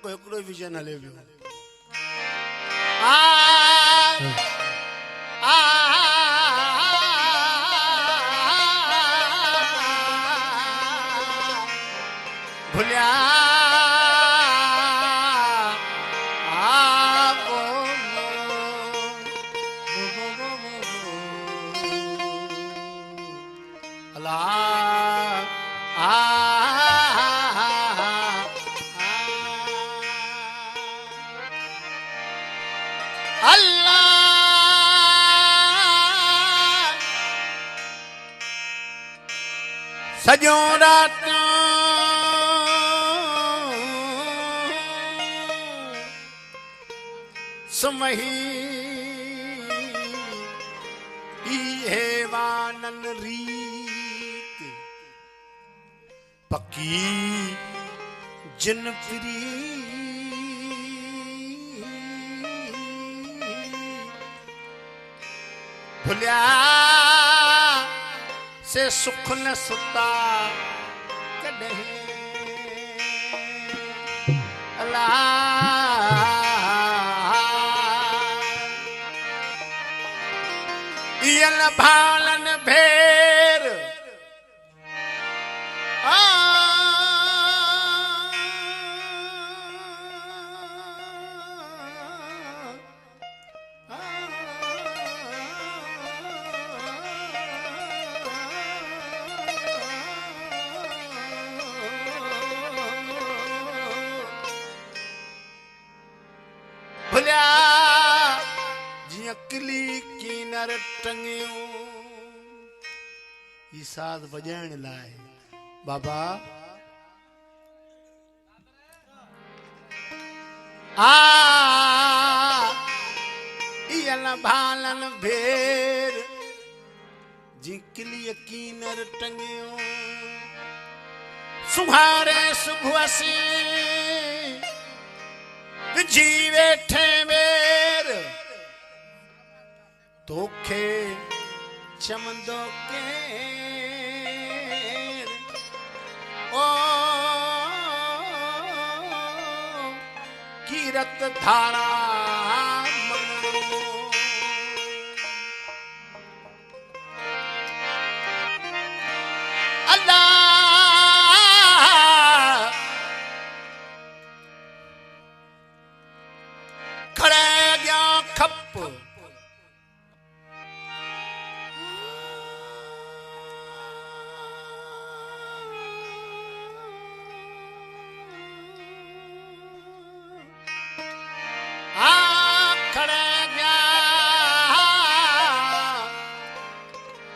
को एकड़ो विजन हले वियो भुलिया सजो रात सुमही इहे वानन रीत पकी जिन प्री भुलिया से सुख न सुता कदे अल्लाह यल भालन भेर भुलिया जिया किली कीनर टंगियो ई साथ बजाइण लाए बाबा इयल भालन भेर जी किली कीनर टंगियो सुहारे सुबह से जीवे ठेवेर तोखे चमंदो के ओ कीरत धारा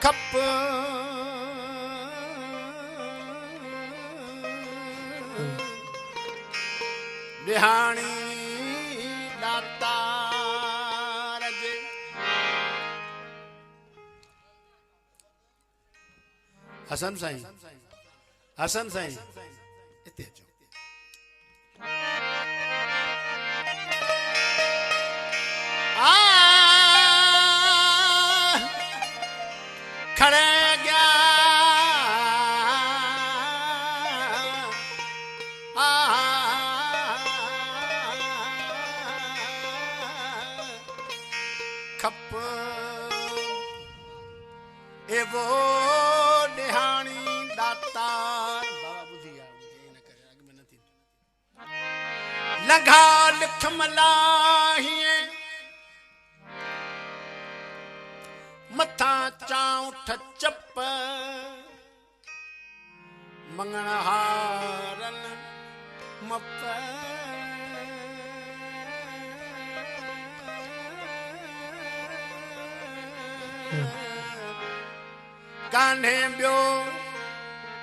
कप बिहानी दाता रजे हसन साईं इते अचो खड़े गया खप एवो निहानी दातार बाबा बुधिया न करे अग में नथी लगा लिख मलाहिए मथा चाउठ चप मंगण हारन मप कान्हे ब्यो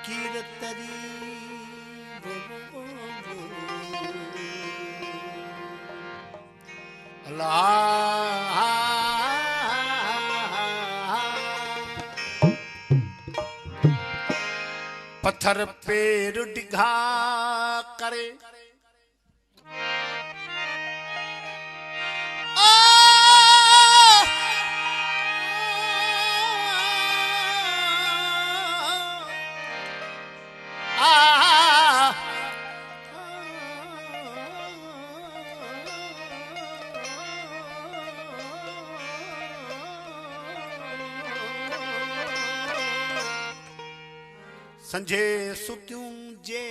कीरतरी अल्लाह पत्थर पेर डिघा करे संझे सुतियूं जे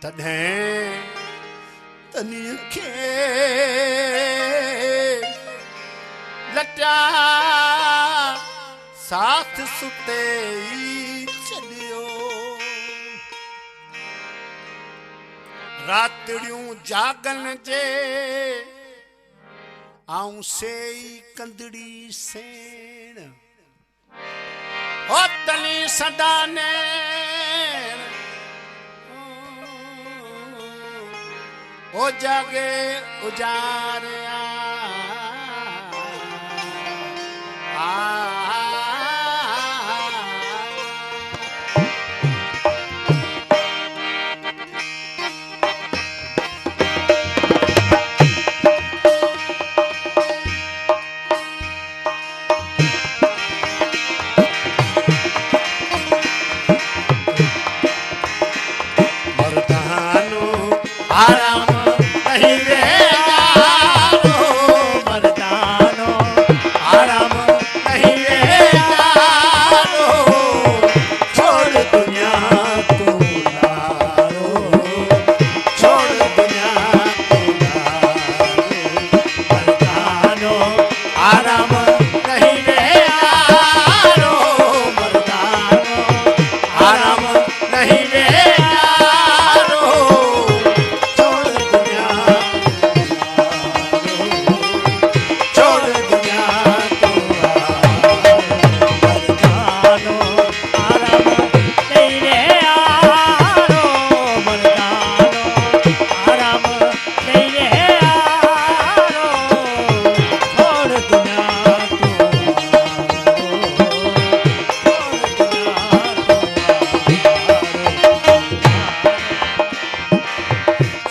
तॾहिं तनीअ खे लटिया साथ सुते ई छॾियो रातिड़ियूं जागन जे आऊं सेई कंदड़ी सेण हो तली सदाने ओ जागे उजारिया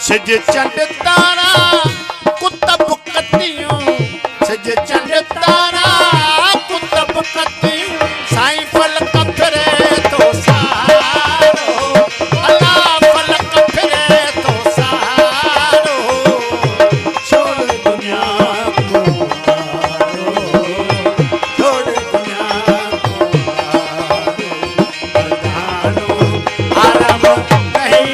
सज चंड तारा कुतब कतियूं सज चंड तारा कुतब कतियूं साईं फलक फिरे तो सारो अल्लाह फलक फिरे तो सारो छोड़ दुनिया को छोड़ दुनिया को आराम नहीं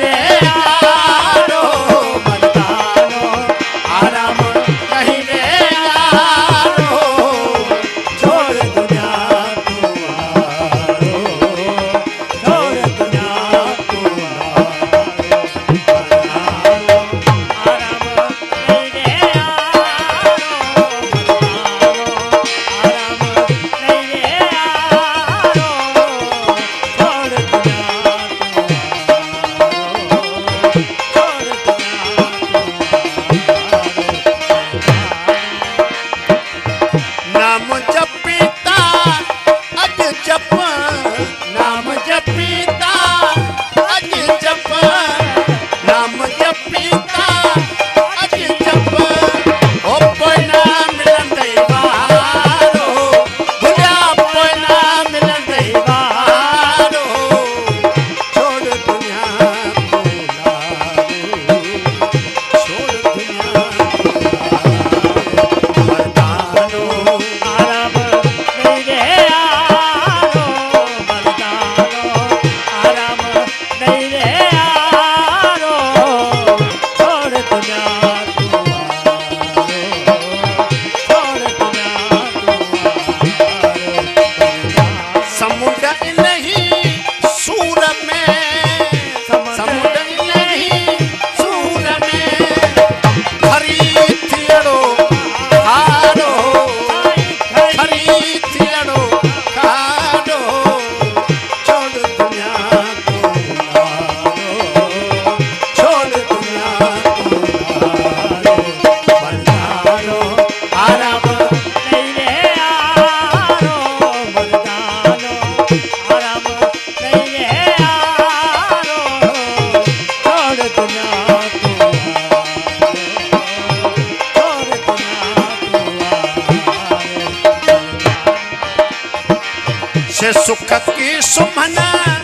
से सुख की सुमना